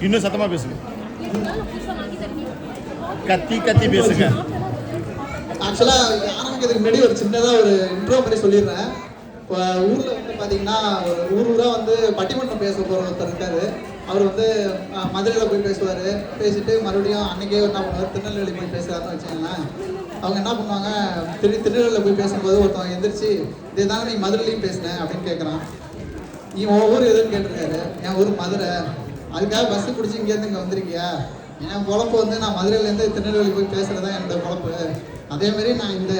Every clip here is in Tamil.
இன்னும் சத்தமாக பேசுங்க, கத்தி கத்தி பேசுங்க. ஆக்சுவலாக ஆரம்பிக்கிறதுக்கு முன்னாடி ஒரு சின்னதாக ஒரு இன்ட்ரோ மாதிரி சொல்லிடுறேன். இப்போ ஊரில் வந்து பார்த்தீங்கன்னா ஒரு ஊராக வந்து பட்டிமன்றம் பேச போகிற ஒருத்தர் இருக்காரு. அவர் வந்து மதுரையில் போய் பேசுவார். பேசிட்டு மறுபடியும் அன்றைக்கே என்ன பண்ணுவார், திருநெல்வேலி போய் பேசுகிறாருன்னு வச்சுக்கோங்களேன். அவங்க என்ன பண்ணுவாங்க, திருநெல்வேலியில் போய் பேசும்போது ஒருத்தவங்க எந்திரிச்சு, இதே தானே நீ மதுரையிலையும் பேசினேன் அப்படின்னு கேட்குறான். நீ உன் ஊர் எதுன்னு கேட்டிருக்காரு. என் ஊர் மதுரை. அதுக்காக பஸ்ஸு பிடிச்சி இங்கேருந்து இங்கே வந்திருக்கியா? என் பொழப்பு வந்து நான் மதுரையிலேருந்து திருநெல்வேலி போய் பேசுகிறது தான் என்னோட பொழப்பு. அதேமாரி நான் இந்த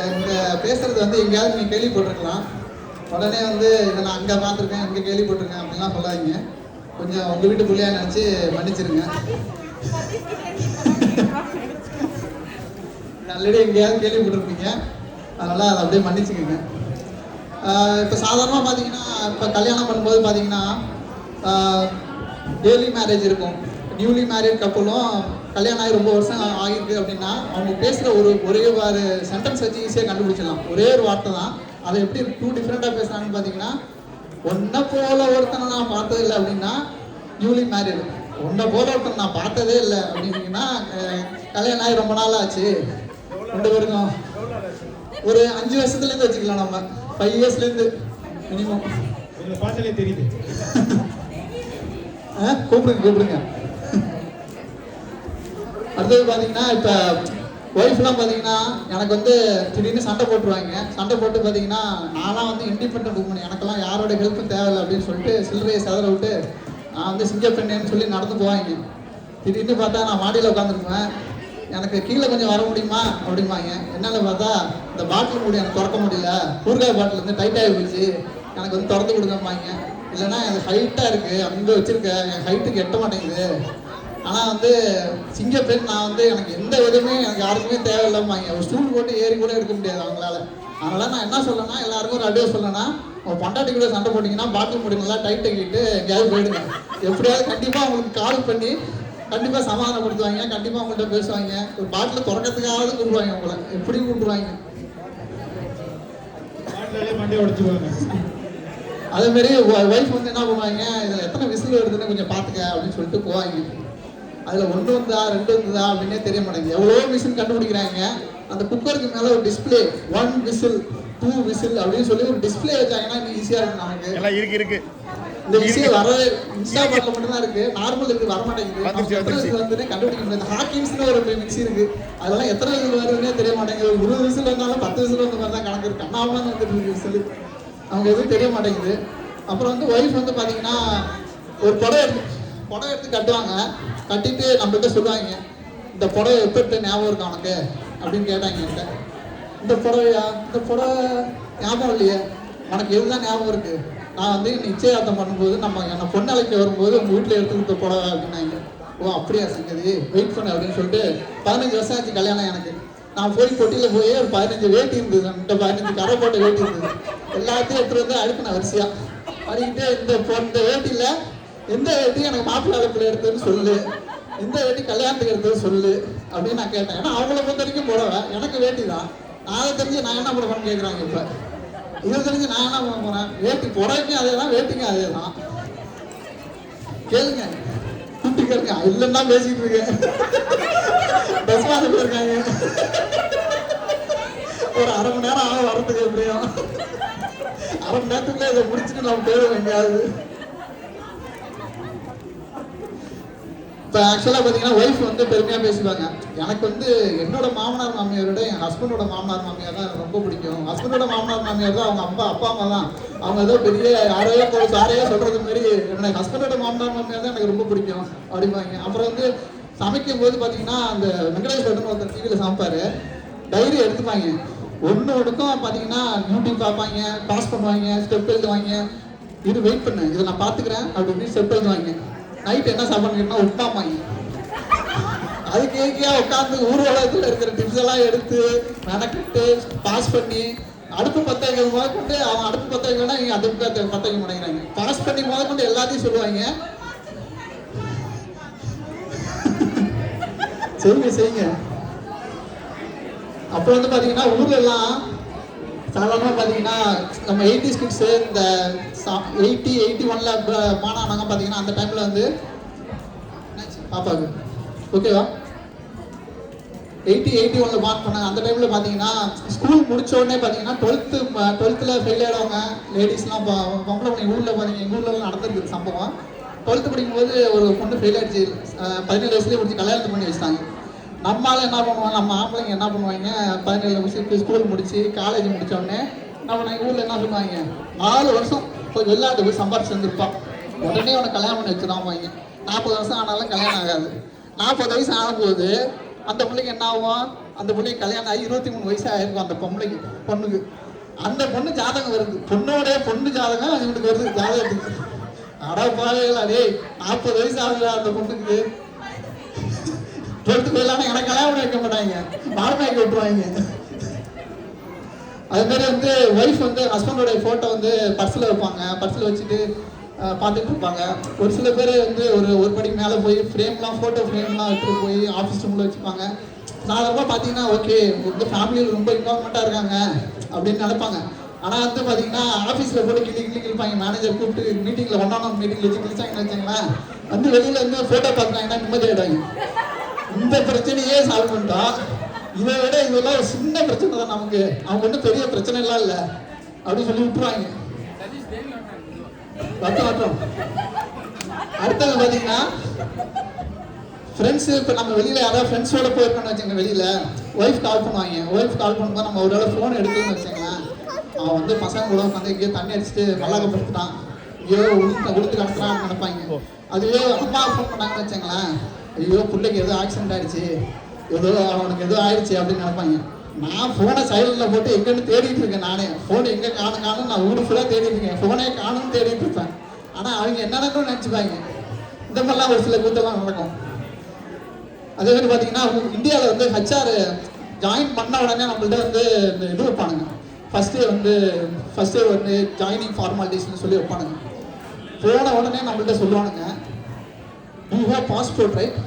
பேசுகிறது வந்து எங்கேயாவது நீங்கள் கேள்விப்பட்டிருக்கலாம். உடனே வந்து இதை நான் அங்கே பார்த்துருக்கேன், இங்கே கேள்விப்பட்டிருக்கேன் அப்படின்லாம் சொல்லாதீங்க. கொஞ்சம் உங்கள் வீட்டு பிள்ளையா நினச்சி மன்னிச்சிருங்க. ஆல்ரெடி எங்கேயாவது கேள்விப்பட்டிருப்பீங்க, அதனால் அதை அப்படியே மன்னிச்சுக்கோங்க. இப்போ சாதாரணமாக பார்த்தீங்கன்னா, இப்போ கல்யாணம் பண்ணும்போது பார்த்தீங்கன்னா டெய்லி மேரேஜ் இருக்கும். நியூலி மேரேஜ் கப்பலும் கல்யாணம் ஆகி ரொம்ப வருஷம் ஆகிருக்கு அப்படின்னா அவங்க பேசுகிற ஒரே ஒரு சென்டென்ஸ் வச்சு ஈஸியாக கண்டுபிடிச்சிடலாம். ஒரே ஒரு வார்த்தை தான். அதை எப்படி 2 டிஃப்ரெண்ட்டாக பேசுகிறாங்கன்னு பார்த்தீங்கன்னா, ஒன்றை போல ஒருத்தனை நான் பார்த்தது இல்லை அப்படின்னா நியூலி மேரேஜ். ஒன்றை போல ஒருத்தனை நான் பார்த்ததே இல்லை அப்படின்னீங்கன்னா கல்யாணம் ஆகி ரொம்ப நாள் ஆச்சு. 2 பேருக்கும் ஒரு 5 வருஷத்துலேருந்து வச்சுக்கலாம். நம்ம 5 இயர்ஸ்லேருந்து மினிமம். பார்த்தாலே தெரியுது. கூப்பிடுங்க. அடுத்தது பார்த்தீங்கன்னா, இப்போ ஒய்ஃப்லாம் பார்த்தீங்கன்னா எனக்கு வந்து திடீர்னு சண்டை போட்டுருவாங்க. சண்டை போட்டு பார்த்தீங்கன்னா நான்லாம் வந்து இண்டிபெண்டன்ட் உமன், எனக்கெல்லாம் யாரோட ஹெல்ப்பும் தேவையில்லை அப்படின்னு சொல்லிட்டு சில்லறையை செதற விட்டு நான் வந்து சிங்கப்பெண்ணேன்னு சொல்லி நடந்து போவாங்க. திடீர்னு பார்த்தா நான் மாடியில் உட்காந்துருக்குவேன். எனக்கு கீழே கொஞ்சம் வர முடியுமா அப்படிம்பாங்க. என்னென்னு பார்த்தா இந்த பாட்டில் மூடி எனக்கு திறக்க முடியல, ஊறுகாய் பாட்டில் வந்து டைட்டாகி போச்சு, எனக்கு வந்து திறந்து கொடுங்கம்பாங்க. இல்லைன்னா எனக்கு ஹைட்டாக இருக்குது, அங்கே வச்சுருக்கேன், என் ஹைட்டுக்கு எட்ட மாட்டேங்குது. ஆனால் வந்து சிங்கப்பெண் நான் வந்து எனக்கு எந்த விதமே எனக்கு யாருக்குமே தேவையில்லாமாங்க. ஒரு ஸ்டூல் போட்டு ஏறி கூட எடுக்க முடியாது அவங்களால. அதனால் நான் என்ன சொல்லணும்னா, எல்லாருக்கும் ஒரு அடியாக சொல்லணும்னா, உங்கள் பொண்டாட்டி கூட சண்டை போட்டிங்கன்னா பாட்டில் மூடி நல்லா டைட் ஆகிட்டு எங்கேயாவது போயிடுங்க. எப்படியாவது கண்டிப்பாக அவங்களுக்கு கால் பண்ணி கண்டிப்பாக சமாதானப்படுத்துவாங்க, கண்டிப்பாக அவங்கள்ட்ட பேசுவாங்க. ஒரு பாட்டில் திறக்கிறதுக்காவது கூப்பிடுவாங்க, உங்களை எப்படியும் கூப்பிடுவாங்க. மண்டே உடைச்சுவாங்க. அதேமாரி ஒய்ஃப் வந்து என்ன பண்ணுவாங்க, இதில் எத்தனை விசில் வருதுன்னு கொஞ்சம் பார்த்துக்க அப்படின்னு சொல்லிட்டு போவாங்க. அதில் 1 வந்தா 2 வந்ததா அப்படின்னே தெரிய மாட்டேங்குது. எவ்வளோ விசில் கண்டுபிடிக்கிறாங்க. அந்த குக்கருக்கு மேலே ஒரு டிஸ்பிளே 1 விசில் 2 விசில் அப்படின்னு சொல்லி ஒரு டிஸ்பிளே வச்சாங்கன்னா இன்னும் ஈஸியாக இருக்கும் நமக்கு. எல்லாம் இருக்கு. இந்த விஷயம் வர இன்ஸ்டாபாட்டில் மட்டும்தான் இருக்கு, நார்மல் இருக்கு வர மாட்டேங்குது. எத்தனை விசில் வந்துன்னு கண்டுபிடிக்க முடியாது. ஹாக்கிங்ஸ்னு ஒரு மிக்ஸி இருக்கு, அதெல்லாம் எத்தனை விசில் வருதுன்னே தெரிய மாட்டேங்குது. 20 விசில் வந்தாலும் 10 விசில் வந்த மாதிரி தான் கணக்கு இருக்கு. கண்ணாமலாம் வந்துட்டு இருக்கு விசில், அவங்க எதுவும் தெரிய மாட்டேங்குது. அப்புறம் வந்து ஒய்ஃப் வந்து பார்த்தீங்கன்னா ஒரு புடவை எடுத்து கட்டுவாங்க. கட்டிட்டு நம்மகிட்ட சொல்லுவாங்க, இந்த புடவை எப்போ எடுத்து ஞாபகம் இருக்கு உனக்கு அப்படின்னு கேட்டாங்க என்கிட்ட. இந்த புடவையா? இந்த புடவை ஞாபகம் இல்லையே, உனக்கு எதுதான் ஞாபகம் இருக்கு? நான் வந்து நிச்சயார்த்தம் பண்ணும்போது என்னை பொண்ணு அழைக்க வரும்போது உங்கள் வீட்டில் எடுத்து கொடுத்த புடவை அப்படின்னாங்க. ஓ அப்படியா சங்கதி, வெயிட் பண்ணு அப்படின்னு சொல்லிட்டு 15 வருஷம் ஆச்சு கல்யாணம் எனக்கு. நான் போய் கொட்டியில் போய் ஒரு 15 வேட்டி இருந்தது, நம்மகிட்ட 15 கரை போட்ட வேட்டி இருந்தது. எல்லாத்தையும் எடுத்துகிட்டு வந்து அடுக்கின வரிசையாக படிக்கிட்டு, இந்த வேட்டியில் எந்த வேட்டி எனக்கு மாப்பிள்ளை அழைப்பில் எடுத்ததுன்னு சொல்லு, எந்த வேட்டி கல்யாணத்துக்கு எடுத்தது சொல்லு அப்படின்னு நான் கேட்டேன். ஏன்னா அவங்கள பொறுத்த வரைக்கும் புடவை, எனக்கு வேட்டி தான். நான் அதை தெரிஞ்சு நான் என்ன பண்ணுவேன்னு கேட்குறாங்க. இப்போ இதை தெரிஞ்சு நான் என்ன பண்ண போகிறேன்? வேட்டி புடவைக்கும் அதே தான், வேட்டிக்கும் அதே தான். கேளுங்க, கூப்பிட்டு கேளுங்க. இல்லைன்னா பேசிக்கிட்டு இருக்கேன். பஸ் வாங்க இருக்காங்க, ஒரு 1/2 மணி நேரம் ஆகும் வரத்துக்கு. எப்படியும் 1/2 மணி நேரத்துக்குள்ள இதை முடிச்சுட்டு நம்ம போயிடுவோம் எங்கேயாவது. இப்போ ஆக்சுவலாக பார்த்தீங்கன்னா ஒய்ஃப் வந்து பெருமையாக பேசுவாங்க. எனக்கு வந்து என்னோட மாமனார் மாமியாரோட என் ஹஸ்பண்டோட மாமனார் மாமியார் தான் எனக்கு ரொம்ப பிடிக்கும். ஹஸ்பண்டோட மாமனார் மாமியார் தான் அவங்க அப்பா அம்மா தான். அவங்க ஏதோ பெரிய யாரையோ சொல்கிறது மாரி என்னோட ஹஸ்பண்டோட மாமனார் மாமியார் தான் எனக்கு ரொம்ப பிடிக்கும் அப்படிம்பாங்க. அப்புறம் வந்து சமைக்கும் போது பார்த்தீங்கன்னா அந்த வெங்கடேஸ்வரன் ஒருத்தர் டிவியில் சமைப்பார், டைரி எடுத்துப்பாங்க. ஒன்றுக்கும் பார்த்தீங்கன்னா யூடியூப் பார்ப்பாங்க, பாஸ் பண்ணுவாங்க, ஸ்டெப் எழுதுவாங்க. இது வெயிட் பண்ணு, இதை நான் பார்த்துக்கிறேன் அப்படின்னு ஸ்டெப் எழுதுவாங்க. நைட் என்ன சாப்பாடுன்னா உட்காமாங்க. அதுக்கு ஏக்கியா உட்காந்து ஊர் உலகத்தில் இருக்கிற டிப்ஸ் எல்லாம் எடுத்து மெனக்கிட்டு பாஸ் பண்ணி அடுப்பு பத்தவங்க முதற்கொண்டு, அவன் அடுப்பு பத்தவங்கன்னா இங்கே அடுப்பு பத்தவங்க மாட்டேங்கிறாங்க. பாஸ் பண்ணி முதற்கொண்டு எல்லாத்தையும் சொல்லுவாங்க. செய்யுங்க. அப்போ வந்து பார்த்தீங்கன்னா ஊர்ல எல்லாம் சாதாரணமாக பார்த்தீங்கன்னா நம்ம 80s கிட்ஸு இந்த 80, 81ல் மாணவனாங்க பார்த்தீங்கன்னா அந்த டைமில் வந்து பாப்பாவுக்கு. ஓகேவா? 81ல் மார்க் பண்ணாங்க. அந்த டைமில் பார்த்தீங்கன்னா ஸ்கூல் முடிச்ச உடனே பார்த்தீங்கன்னா 12th ஃபெயில் ஆகிடுவாங்க லேடிஸ்லாம். பொம்பளை பொண்ணு ஊரில் பார்த்தீங்கன்னா எங்கள் ஊரில் நடந்திருக்கு சம்பவம். 12th படிக்கும்போது ஒரு பொண்ணு ஃபெயில் ஆகிடுச்சு. 17 வயசுலேயே முடிச்சு கல்யாணம் பண்ணி வச்சுட்டாங்க. நம்மளால் என்ன பண்ணுவாங்க, நம்ம ஆம்பளைங்க என்ன பண்ணுவாங்க, 17 வயசுக்கு ஸ்கூல் முடிச்சு காலேஜ் முடித்த உடனே நம்ம எங்கள் ஊரில் என்ன பண்ணுவாங்க, 4 வருஷம் போய் வெளிநாட்டு போய் சம்பாரிச்சு வந்துருப்பான். உடனே அவனை கல்யாணம் பண்ணி வச்சுருவாங்க. 40 வருஷம் ஆனாலும் கல்யாணம் ஆகாது. 40 வயசு ஆகும்போது அந்த பிள்ளைக்கு என்ன ஆகும், அந்த பிள்ளைக்கு கல்யாணம் ஆகி 23 வயசு ஆயிருக்கும் அந்த பொண்ணுக்கு. அந்த பொண்ணு ஜாதகம் வருது, பொண்ணு ஜாதகம் இவனுக்கு வருது ஜாதகத்துக்கு. அடப்பாவையில் அதே 40 வயசு ஆகுது அந்த பொண்ணுக்கு. 12th போயிடலாம், எனக்கு கல்யாணம் வைக்க மாட்டாங்க, மாடமாக்கி விட்டுருவாங்க. அது மாதிரி வந்து ஒய்ஃப் வந்து ஹஸ்பண்டோடைய ஃபோட்டோ வந்து பர்ஸில் வைப்பாங்க. பர்ஸில் வச்சுட்டு பார்த்துட்டு இருப்பாங்க. ஒரு சில பேர் வந்து ஒரு படிக்கு மேலே போய் ஃப்ரேம்லாம் ஃபோட்டோ ஃப்ரேம்லாம் எடுத்துகிட்டு போய் ஆஃபீஸ் ரூமில் வச்சுப்பாங்க. சாதாரணமாக பார்த்தீங்கன்னா ஓகே வந்து ஃபேமிலியில் ரொம்ப இன்வால்மெண்ட்டாக இருக்காங்க அப்படின்னு நினைப்பாங்க. ஆனால் வந்து பார்த்தீங்கன்னா ஆஃபீஸில் போட்டு கிழிப்பாங்க. மேனேஜர் கூப்பிட்டு மீட்டிங்கில் 1-on-1 மீட்டிங்கில் வச்சு கிழிச்சாங்கன்னு வச்சுங்களேன், வந்து வெளியில் வந்து ஃபோட்டோ பார்க்குறாங்கன்னா நிம்மதி ஆகிடுவாங்க. இந்த பிரச்சனையே சால்வ் பண்ணிட்டா இதை விட இதெல்லாம் ஒரு சின்ன பிரச்சனை தான் நமக்கு, அவங்க ஒன்றும் பெரிய பிரச்சனை எல்லாம் இல்லை அப்படின்னு சொல்லி விட்டுருவாங்க. அடுத்தது பார்த்தீங்கன்னா ஃப்ரெண்ட்ஸு. இப்போ நம்ம வெளியில் யாராவது ஃப்ரெண்ட்ஸோட போயிருக்கோன்னு வச்சுங்க, வெளியில் ஒய்ஃப் கால் பண்ணுவாங்க. ஒய்ஃப் கால் பண்ணும்போது நம்ம ஒரு ஃபோன் எடுக்கணும்னு வச்சுங்களேன், அவன் வந்து பசங்க கூட உட்காந்து எங்கேயோ தண்ணி அடிச்சுட்டு மல்லாக்கப்படுத்துட்டான், ஐயோ உளுத்து கடத்துறான்னு நினைப்பாங்க. அதுவே அம்மா ஃபோன் பண்ணாங்கன்னு வச்சுங்களேன், ஐயோ பிள்ளைக்கு ஏதோ ஆக்சிடென்ட் ஆகிடுச்சு, ஏதோ அவனுக்கு எதோ ஆயிடுச்சு அப்படின்னு நினைப்பாங்க. நான் ஃபோனை சைலண்டில் போட்டு எங்கன்னு தேடிட்டு இருக்கேன். நானே ஃபோன் எங்கே காணும் நான் ஊர் ஃபுல்லாக தேடிட்டு இருக்கேன், ஃபோனே காணும்னு தேடிட்டு இருப்பேன். ஆனால் அவங்க என்னென்னு நினச்சிப்பாங்க. இந்த மாதிரிலாம் ஒரு சில கூத்தெல்லாம் நடக்கும். அதே மாதிரி பார்த்தீங்கன்னா இந்தியாவில் வந்து HR ஜாயின் பண்ண உடனே நம்மள்ட்ட வந்து இந்த இது வைப்பானுங்க. ஃபஸ்ட்டு வந்து ஜாயினிங் ஃபார்மாலிட்டிஸ்னு சொல்லி வைப்பானுங்க. போன உடனே நம்மள்ட்ட சொல்லுவானுங்க, you have passport right,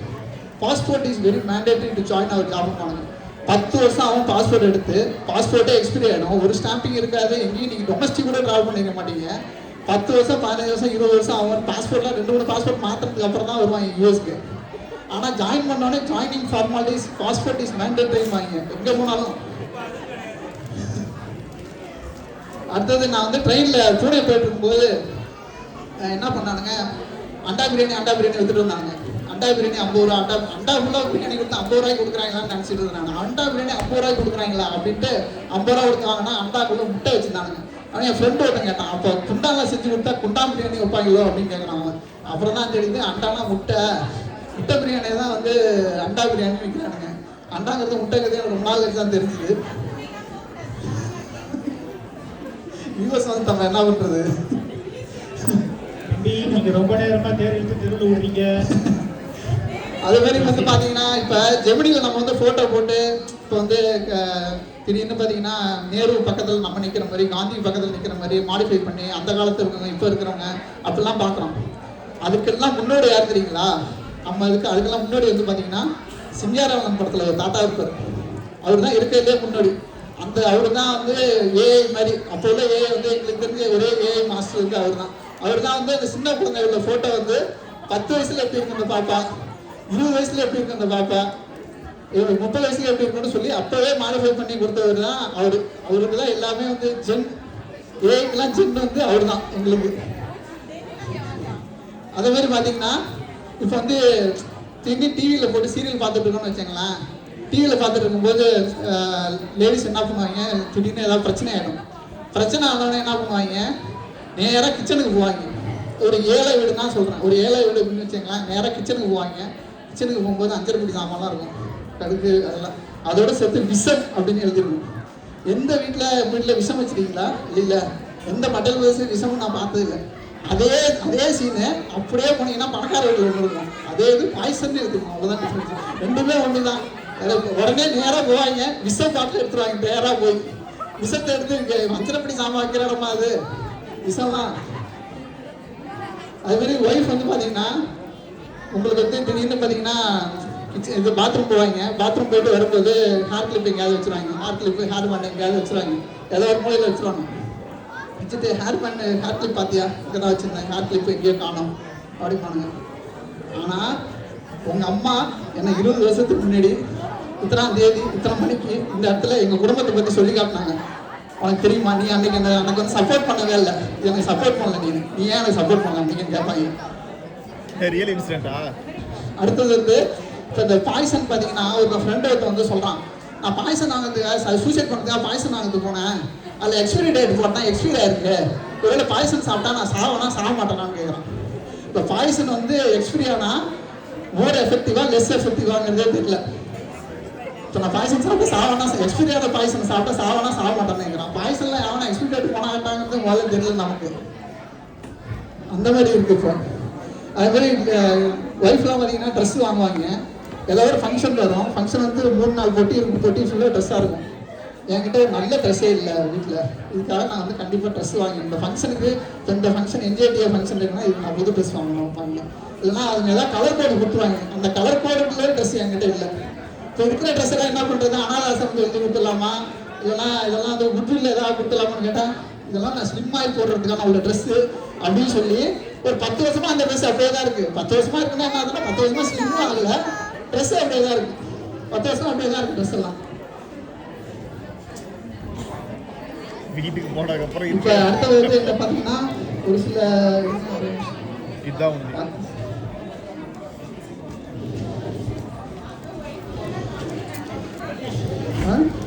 passport is very mandatory to join our job பண்ணுங்க. 10 வருஷம் அவன் பாஸ்போர்ட் எடுத்து பாஸ்போர்ட்டே எக்ஸ்பிரி ஆகிடும், ஒரு ஸ்டாம்பிங் இருக்காது, எங்கேயும் நீங்கள் டொமஸ்டிக் கூட ட்ராவல் பண்ணிக்க மாட்டீங்க. 10 வருஷம் 15 வருஷம் 20 வருஷம் அவன் பாஸ்போர்ட்லாம் 2-3 பாஸ்போர்ட் மாற்றுறதுக்கு அப்புறம் தான் வருவாங்க யூஎஸ்க்கு. ஆனால் ஜாயின் பண்ணோடனே ஜாயினிங் ஃபார்மாலிட்டிஸ் பாஸ்போர்ட் இஸ் மேண்டேட்டரின்னு வாங்க எங்கே போனாலும். அடுத்தது நான் வந்து ட்ரெயினில் பூனே போயிட்டு இருக்கும்போது என்ன பண்ணானுங்க, அண்டா பிரியாணி எடுத்துகிட்டு வந்தாங்க. அண்டா பிரியாணி 50 ரூபா, அண்டா ஃபுல்லாக பிரியாணி கொடுத்து 50 ரூபாய்க்கு கொடுக்குறாங்களான்னு நினச்சிட்டு இருந்தாங்க. அண்டா பிரியாணி 50 ரூபாய்க்கு கொடுக்குறாங்களா அப்படின்ட்டு 50 ரூபா கொடுத்து வாங்கினா அண்டாக்குள்ளே முட்டை வச்சுருந்தானுங்க. ஆனால் என் ஃப்ரெண்டு ஒருத்தன் கேட்டான், அப்போ குண்டாலாம் செஞ்சு கொடுத்தா குண்டா பிரியாணி வைப்பாங்களோ அப்படின்னு கேட்குறாங்க. அப்புறம் தான் தெரியுது அண்டானா முட்டை பிரியாணி தான் வந்து அண்டா பிரியாணி வைக்கிறானுங்க. அண்டாங்கிறது முட்டைங்கிறது எனக்கு ரொம்ப நாள் கழிச்சு தான் தெரிஞ்சுது. யூஎஸ் வந்து நம்ம என்ன பண்ணுறது, நீங்க ரொம்ப நேரமா தெருவில் விடுறீங்க. அது மாதிரி வந்து பார்த்தீங்கன்னா இப்போ ஜெமினியில் நம்ம வந்து ஃபோட்டோ போட்டு இப்போ வந்து திடீர்னு பார்த்தீங்கன்னா நேரு பக்கத்தில் நம்ம நிற்கிற மாதிரி, காந்தி பக்கத்தில் நிற்கிற மாதிரி மாடிஃபை பண்ணி அந்த காலத்தில் இருக்கவங்க இப்போ இருக்கிறவங்க அப்படிலாம் பார்க்குறோம். அதுக்கெல்லாம் முன்னோடி யார் தெரியுங்களா? நம்ம அதுக்கெல்லாம் முன்னோடி வந்து பார்த்தீங்கன்னா சிங்காரவன் படத்தில் ஒரு தாத்தா இருப்பார், அவர் தான் இருக்கிறதே முன்னோடி. அவர் தான் வந்து ஏஐ மாதிரி. அப்போ உள்ள ஏஐ வந்து எங்களுக்கு தெரிஞ்ச ஒரே ஏஐ மாஸ்டர் வந்து அவர் தான் வந்து அந்த சின்ன குழந்தைகளோட ஃபோட்டோ வந்து 10 வயசுல எப்படி இருக்கு அந்த பாப்பா, 20 வயசுல எப்படி இருக்கு அந்த பாப்பா, 30 வயசுல எப்படி இருக்குன்னு சொல்லி அப்பவே மாடிஃபை பண்ணி கொடுத்தவர் தான் அவருக்கு தான் எல்லாமே வந்து ஜென், ஏஐக்கெல்லாம் ஜென் வந்து அவர் தான் எங்களுக்கு. அதே மாதிரி பார்த்தீங்கன்னா இப்போ வந்து திடீர்னு டிவியில் போட்டு சீரியல் பார்த்துட்டு இருக்கோம்னு வச்சுங்களேன். டிவியில் பார்த்துட்டு இருக்கும்போது லேடிஸ் என்ன பண்ணுவாங்க, திடீர்னு ஏதாவது பிரச்சனை ஆகிடும். பிரச்சனை ஆனோடனே என்ன பண்ணுவாங்க, நேராக கிச்சனுக்கு போவாங்க. ஒரு ஏழை வீடு தான் சொல்கிறேன், ஒரு ஏழை வீடு அப்படின்னு வச்சுங்களேன். நேராக கிச்சனுக்கு போவாங்க. கிச்சனுக்கு போகும்போது 5 படி சாமான்லாம் இருக்கும், கடுகு அதெல்லாம், அதோட சேர்த்து விஷம் அப்படின்னு எழுதிருக்கும். எந்த வீட்டில் விஷம் வச்சுருக்கீங்களா? இல்லை. எந்த மட்டல் வயசு விஷமும் நான் பார்த்தது இல்லை. அதே சீனு அப்படியே போனீங்கன்னா பணக்கார வீட்டில் ஒன்று இருக்கும், அதே இது பாய்சன் எடுத்துக்கணும், அவ்வளோதான் டிஃப்ரென்ஸ். ரெண்டுமே ஒன்று தான். உடனே நேராக போவாங்க, விஷம் பாட்டில் எடுத்துருவாங்க. நேராக போய் விஷத்தை எடுத்து இங்கே 5 படி சாமான் வைக்கிற இடமா அது விஷம் தான். அது மாதிரி ஒய்ஃப் வந்து பார்த்தீங்கன்னா உங்களுக்கு வந்து திடீர்னு பார்த்தீங்கன்னா இது பாத்ரூம் போவாங்க. பாத்ரூம் போயிட்டு வரும்போது ஹேர் கிளிப் எங்கேயாவது வச்சுருவாங்க, ஹேர் கிளிப்பு ஹேர் பேண்ட் எங்கேயாவது வச்சுருவாங்க, ஏதோ ஒரு மூலையில் வச்சுருவாங்க. வச்சுட்டு ஹேர் கிளிப் பார்த்தியா, இங்கே தான் வச்சுருந்தேன், ஹேர் கிளிப்பு எங்கேயோ காணும் அப்படி பண்ணுங்க. ஆனால் உங்கள் அம்மா என்னை 20 வருஷத்துக்கு முன்னாடி இத்தனாம் தேதி இத்தனை மணிக்கு இந்த இடத்துல எங்கள் குடும்பத்தை பற்றி சொல்லி காட்டினாங்க. உனக்கு தெரியுமா, நீ அன்னைக்கு எனக்கு வந்து சப்போர்ட் பண்ணவே இல்லை, எனக்கு சப்போர்ட் பண்ணல, நீ ஏன் எனக்கு சப்போர்ட் பண்ணல அன்னைக்குன்னு கேட்பாங்க. ரியல் இன்சிடென்ட்டா? அடுத்தது வந்து இப்போ இந்த பாய்சன் பார்த்தீங்கன்னா ஒரு ஃப்ரெண்டு வந்து சொல்கிறான், நான் பாய்சன் வாங்கிறதுக்காக சூசைட் பண்ணுறதுக்காக பாய்சன் வாங்கிறது போனேன், அதில் எக்ஸ்பைரி டேட் போட்டால் எக்ஸ்பைரி ஆயிருக்கு, ஒருவேளை பாய்சன் சாப்பிட்டா நான் சாக மாட்டேனான்னு கேட்குறான். இப்போ பாய்சன் வந்து எக்ஸ்பைரி ஆனால் மோர் எஃபெக்டிவா லெஸ் எஃபெக்டிவாங்கிறதே தெரியல. இப்போ நான் பாய்சன் சாப்பிட்டு சாவனா, எக்ஸ்பீரியான பாய்சன் சாப்பிட்டா சாவனா சாக மாட்டேன்னு பாய்சன்லாம் எவனா எக்ஸ்பீரி டேட் போனாட்டாங்கிறது முதல்ல தெரியல நமக்கு. அந்த மாதிரி இருக்கு. இப்போ அதே மாதிரி ஒய்ஃப்லாம் பார்த்தீங்கன்னா ட்ரெஸ் வாங்குவாங்க, ஏதாவது ஒரு ஃபங்க்ஷன் வரும், ஃபங்க்ஷன் வந்து 3-4 பொட்டி இருக்கும், பொட்டி ஃபுல்லாக ட்ரெஸ்ஸாக இருக்கும். என்கிட்ட ஒரு நல்ல ட்ரெஸ்ஸே இல்லை வீட்டில், இதுக்காக நான் வந்து கண்டிப்பாக ட்ரெஸ் வாங்கி இந்த ஃபங்க்ஷனுக்கு, இந்த ஃபங்க்ஷன் என்ஜேடிஏ ஃபங்க்ஷன் இருக்குன்னா இது நான் புது ட்ரெஸ் வாங்கணும் வாங்க, இல்லைன்னா அதுங்க ஏதாவது கலர் கோடு கொடுத்துருவாங்க, அந்த கலர் கோடுக்குள்ளே ட்ரெஸ் என்கிட்ட இல்லை. இப்போ இருக்கிற ட்ரெஸ் எல்லாம் என்ன பண்ணுறது, அனாதாசம் எழுதி கொடுத்துடலாமா, இல்லைன்னா இதெல்லாம் அந்த குட்வில் ஏதாவது கொடுத்துடலாமான்னு கேட்டால், இதெல்லாம் நான் ஸ்லிம் ஆகி போடுறதுக்கான உள்ள ட்ரெஸ்ஸு அப்படின்னு சொல்லி ஒரு 10 வருஷமா அந்த ட்ரெஸ் அப்படியே தான் இருக்குது. 10 வருஷமா இருக்குன்னா என்ன ஆகுதுன்னா 10 வருஷமா ஸ்லிம்மும் ஆகலை, ட்ரெஸ்ஸு அப்படியே தான் இருக்குது. 10 வருஷமா அப்படியே தான் இருக்குது ட்ரெஸ் எல்லாம். வீட்டுக்கு போனதுக்கப்புறம் இப்போ அடுத்தது வந்து என்ன பார்த்தீங்கன்னா ஒரு சில இதுதான்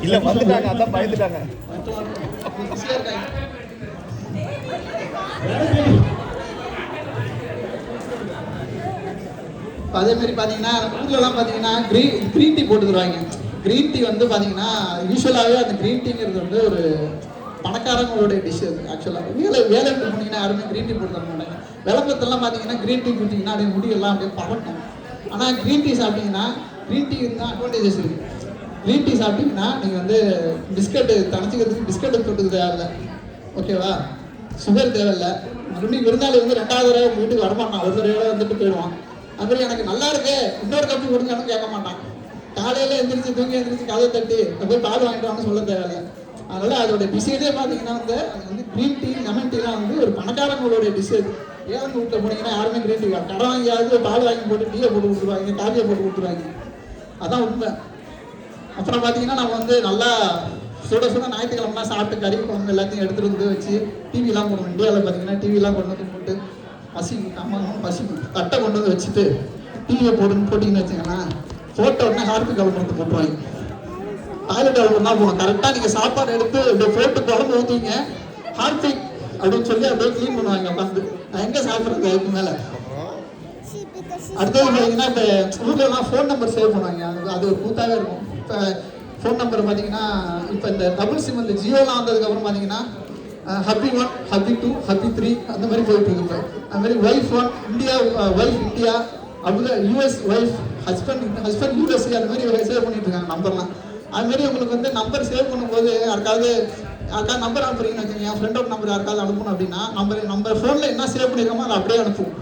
இல்ல வந்துட்டாங்க, அதான் பயந்துட்டாங்க. அதே மாதிரி பார்த்தீங்கன்னா ஊர்லலாம் பார்த்தீங்கன்னா க்ரீன் டீ போட்டு தருவாங்க. க்ரீன் டீ வந்து பார்த்தீங்கன்னா யூஸ்வலாகவே அந்த க்ரீன் டீங்கிறது வந்து ஒரு பணக்காரங்களுடைய டிஷ். அது ஆக்சுவலாக வேலைக்கு போனீங்கன்னா யாருமே க்ரீன் டீ போட்டு தர மாட்டாங்க. விளம்பரத்தெல்லாம் பார்த்தீங்கன்னா க்ரீன் டீ குடிச்சிங்கன்னா அப்படியே முடியெல்லாம் அப்படியே பறக்கும். ஆனால் க்ரீன் டீ சாப்பிட்டீங்கன்னா க்ரீன் டீ தான் அட்வான்டேஜஸ் இருக்குது. க்ரீன் டீ சாப்பிட்டீங்கன்னா நீங்கள் வந்து பிஸ்கட்டு தனிச்சிக்கிறதுக்கு பிஸ்கட்டு தொட்டுக்கு தேவையில்லை, ஓகேவா, சுகர் தேவையில்லை. மறுபடியும் விருந்தாளி வந்து 2வது தடவை உங்கள் வீட்டுக்கு வரமாட்டான், ஒரு தடவை வந்துட்டு போயிடுவான். அதுமாதிரி எனக்கு நல்லா இருக்கு இன்னொரு கப்பு கொடுங்கன்னு கேட்க மாட்டான். காலையில் தூங்கி கதை தட்டி போய் பால் வாங்கிட்டு வாங்க சொல்ல தேவையில்லை. அதனால அதோட டிஷ்ஷே பார்த்தீங்கன்னா வந்து அது வந்து க்ரீன் டீ லெமன் டீலாம் வந்து ஒரு பணக்காரங்களுடைய டிஷ். ஏழு வீட்டில் போனீங்கன்னா யாருமே க்ரீன் டீ கடை வாங்கியாவது பால் வாங்கி போட்டு டீயை போட்டு கொடுத்துருவாங்க, காஃபியை போட்டு கொடுத்துருவாங்க. அதான் உண்மை. அப்புறம் பார்த்தீங்கன்னா நம்ம வந்து நல்லா சுட ஞாயிற்றுக்கிழமை சாப்பிட்டு கறி குழம்பு எல்லாத்தையும் எடுத்துகிட்டு வந்து வச்சு டிவிலாம் போடணும். இந்தியாவில் பார்த்தீங்கன்னா டிவிலாம் கொண்டு வந்து போட்டு பசி தட்டை கொண்டு வந்து வச்சுட்டு டிவியை போட்டிங்கன்னு வச்சுங்களேன், ஃபோட்டோ உடனே ஹார்பி கலந்து போட்டுருவாங்க. டாய்லெட் அவ்வளோ தான் போகணும். கரெக்டாக நீங்கள் சாப்பாடு எடுத்து இப்படி போட்டு குழம்பு ஊற்றுவீங்க, ஹார்பிக் அப்படின்னு சொல்லி அப்படியே க்ளீன் பண்ணுவாங்க உட்காந்து. நான் எங்கே சாப்பிட்றது அதுக்கு மேலே. அடுத்தது பார்த்தீங்கன்னா இப்போ ஊர்லலாம் ஃபோன் நம்பர் சேவ் பண்ணுவாங்க, அது ஒரு கூத்தாகவே இருக்கும். இப்போ ஃபோன் நம்பர் பார்த்தீங்கன்னா இப்போ இந்த டபுள் சிம் இந்த ஜியோலாம் வந்ததுக்கப்புறம் பார்த்தீங்கன்னா ஹப்பி 1, ஹப்பி 2, ஹப்பி 3 அந்த மாதிரி போயிட்டு இருக்கு. அது மாதிரி ஒய்ஃப் 1 இந்தியா, ஒய்ஃப் இந்தியா, அப்படி யூஎஸ் ஒய்ஃப், ஹஸ்பண்ட் யூஎஸ்ஏ அந்த மாதிரி சேவ் பண்ணிட்டு இருக்காங்க நம்பர்லாம். அதுமாரி உங்களுக்கு வந்து நம்பர் சேவ் பண்ணும்போது யாருக்காவது நம்பர் அனுப்புறீங்கன்னு வச்சுக்கோங்க, என் ஃப்ரெண்டோட நம்பர் யாருக்காவது அனுப்பணும் அப்படின்னா நம்ம ஃபோனில் என்ன சேவ் பண்ணியிருக்கோமோ அதை அப்படியே அனுப்புவோம்.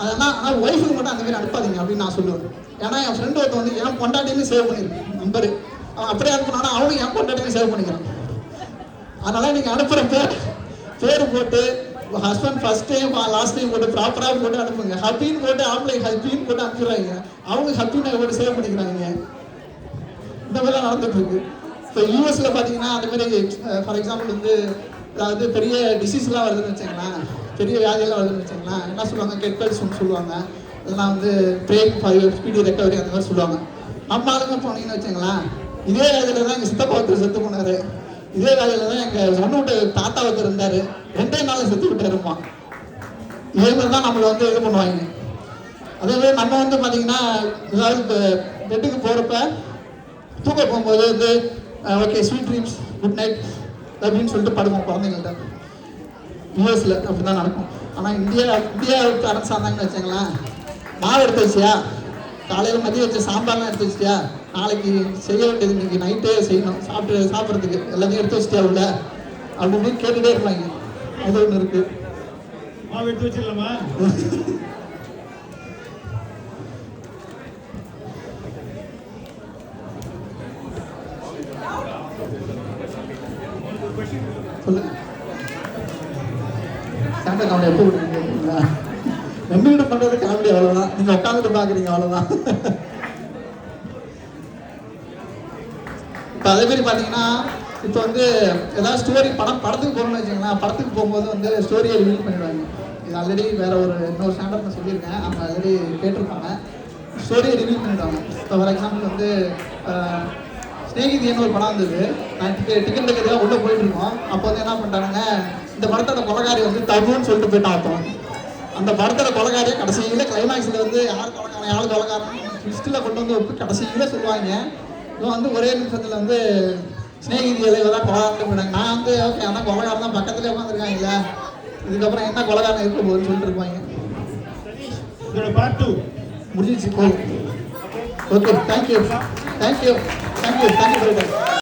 அதெல்லாம் ஆனால் ஒய்ஃபுக்கு மட்டும் அந்த மாதிரி அனுப்பாதீங்க அப்படின்னு நான் சொல்லுவேன். ஏன்னா என் ஃப்ரெண்டு ஒருத்த வந்து என் பொண்டாட்டியுமே சேவ் பண்ணியிருக்கேன் நம்பரு, அவன் அப்படியே அனுப்பினானா அவனுக்கு என் பொண்டாட்டியுமே சேவ் பண்ணிக்கிறான். அதனால் நீங்கள் அனுப்புகிற பேர் போட்டு husband first time last time போட்டு ப்ராப்பராக போட்டு அனுப்புங்க. ஹப்பின்னு போட்டு ஆம்பளை ஹப்பின்னு போட்டு அனுப்பிடுறாங்க, அவங்க ஹப்பின்னு போட்டு சேவ் பண்ணிக்கிறாங்க. இந்த மாதிரிலாம் நடந்துட்டு இருக்கு. இப்போ யூஎஸில் பார்த்தீங்கன்னா அந்த மாதிரி ஃபார் எக்ஸாம்பிள் வந்து அதாவது பெரிய டிசீஸ்லாம் வருதுன்னு வச்சுங்களேன், பெரிய வியாதியெல்லாம் வருதுன்னு வச்சுங்களேன், என்ன சொல்லுவாங்க, கெட்பல்ஸ்ன்னு சொல்லுவாங்க, இதெல்லாம் வந்து ப்ரேயிங் ஃபார் ஸ்பீடி ரெக்கவரி அந்த மாதிரி சொல்லுவாங்க. நம்ம ஆளுங்க போனீங்கன்னு வச்சுங்களேன், இதே வியாதியில் தான் எங்கள் சித்தப்பா ஒருத்தர் செத்து போனார், இதே வேலையில் தான் எங்கள் சொன்ன விட்டு தாத்தா ஒருத்தர் இருந்தார், 2 நாள் செத்து விட்டு இருப்பான். இதே மாதிரி தான் நம்மளை வந்து இது பண்ணுவாங்க. அதே மாதிரி நம்ம வந்து பார்த்தீங்கன்னா ஏதாவது இப்போ பெட்டுக்கு போகிறப்ப தூக்க போகும்போது வந்து okay sweet dreams good night அப்படின்னு சொல்லிட்டு படுவோம் குழந்தைங்கள்ட்ட. யூஎஸில் அப்படி தான் நடக்கும். ஆனால் இந்தியா பேரண்ட்ஸ் ஆனாங்கன்னு வச்சுங்களேன், மாவு எடுத்து வச்சியா, காலையில் மதியம் வச்ச சாம்பார்லாம் எடுத்து வச்சிட்டியா, நாளைக்கு செய்ய வேண்டியது இன்னைக்கு நைட்டே செய்யணும், சாப்பிட்றதுக்கு எல்லாத்தையும் எடுத்து வச்சிட்டியா உள்ள அப்படின்னு கேட்டுகிட்டே இருப்பாங்க. அது ஒன்று இருக்கு. மாவு எடுத்து வச்சிடலாமா? சொல்லுங்க. சாண்டா கவுண்ட் எப்போ விடுறீங்களா? நம்பிக்கிட்டு பண்றது காமெடி அவ்வளவுதான். நீங்க உட்காந்துட்டு பாக்குறீங்க அவ்வளவுதான். இப்போ அதே மாதிரி பார்த்தீங்கன்னா இப்போ வந்து ஏதாவது ஸ்டோரி படத்துக்கு போகணும்னு வச்சுங்களேன். படத்துக்கு போகும்போது வந்து ஸ்டோரியை ரிவீல் பண்ணிடுவாங்க. இது ஆல்ரெடி வேற ஒரு இன்னொரு ஸ்டாண்டர்ட் நான் சொல்லியிருக்கேன், அவங்க ஆல்ரெடி கேட்டிருப்பாங்க. ஸ்டோரியை ரிவீல் பண்ணிடுவாங்க. இப்போ ஃபார் எக்ஸாம்பிள் வந்து ஸ்நேகிதின்னு ஒரு படம் வந்தது. நான் டிக்கெட் எடுக்கிறதுக்காக உள்ளே போயிட்டு இருக்கோம். அப்போ வந்து என்ன பண்ணிட்டாங்க, இந்த படத்தோட கொலைகாரி வந்து தகுன்னு சொல்லிட்டு போயிட்டான் அர்த்தம். அந்த படத்தோட கொலைகாரியை கடைசியில் கிளைமேக்ஸில் வந்து யார் கொலைகாரன் ட்விஸ்ட்டில் கொண்டு வந்து வைப்பு கடைசியில் சொல்லுவாங்க. இவன் வந்து ஒரே நிமிஷத்தில் வந்து ஸ்நேகிதிகளை தான் கொலைகாரன் போயிட்டாங்க. நான் வந்து ஓகே ஆனால் கொலைகாரன் தான் பக்கத்துலேயே உட்காந்துருக்காங்கல்ல, இதுக்கப்புறம் என்ன கொலைகாரன் இருக்க போகுதுன்னு சொல்லிட்டு இருப்பாங்க. இதோட பார்ட் 2 முடிஞ்சிச்சு. Okay, thank you.